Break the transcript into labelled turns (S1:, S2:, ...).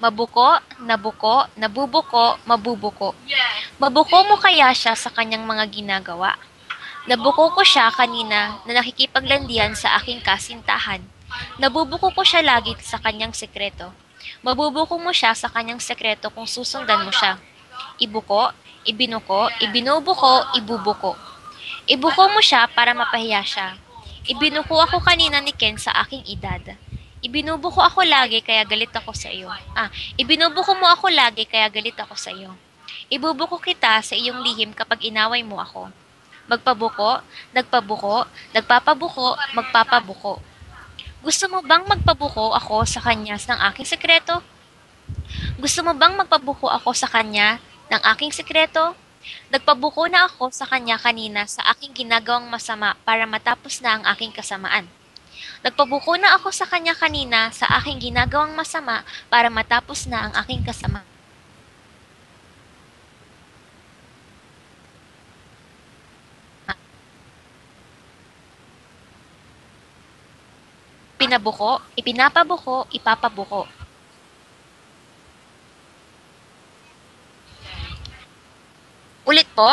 S1: Mabuko, nabuko, nabubuko, mabubuko. Mabuko mo kaya siya sa kanyang mga ginagawa? Nabuko ko siya kanina na nakikipaglandian sa aking kasintahan. Nabubuko ko siya lagi sa kanyang sekreto. Mabubuko mo siya sa kanyang sekreto kung susundan mo siya. Ibuko, ibinuko, ibinubuko, ibubuko. Ibuko mo siya para mapahiya siya. Ibinuko ako kanina ni Ken sa aking edad. Ibinubuko ako lagi kaya galit ako sa iyo. Ibinubuko mo ako lagi kaya galit ako sa iyo. Ibubuko kita sa iyong lihim kapag inaway mo ako. Magpabuko, nagpabuko, nagpapabuko, magpapabuko. Gusto mo bang magpabuko ako sa kanya ng aking sekreto? Gusto mo bang magpabuko ako sa kanya ng aking sekreto? Nagpabuko na ako sa kanya kanina sa aking ginagawang masama para matapos na ang aking kasamaan. Nagpabuko na ako sa kanya kanina sa aking ginagawang masama para matapos na ang aking kasamaan. Pinabuko, ipinapabuko, ipapabuko. Ulit po,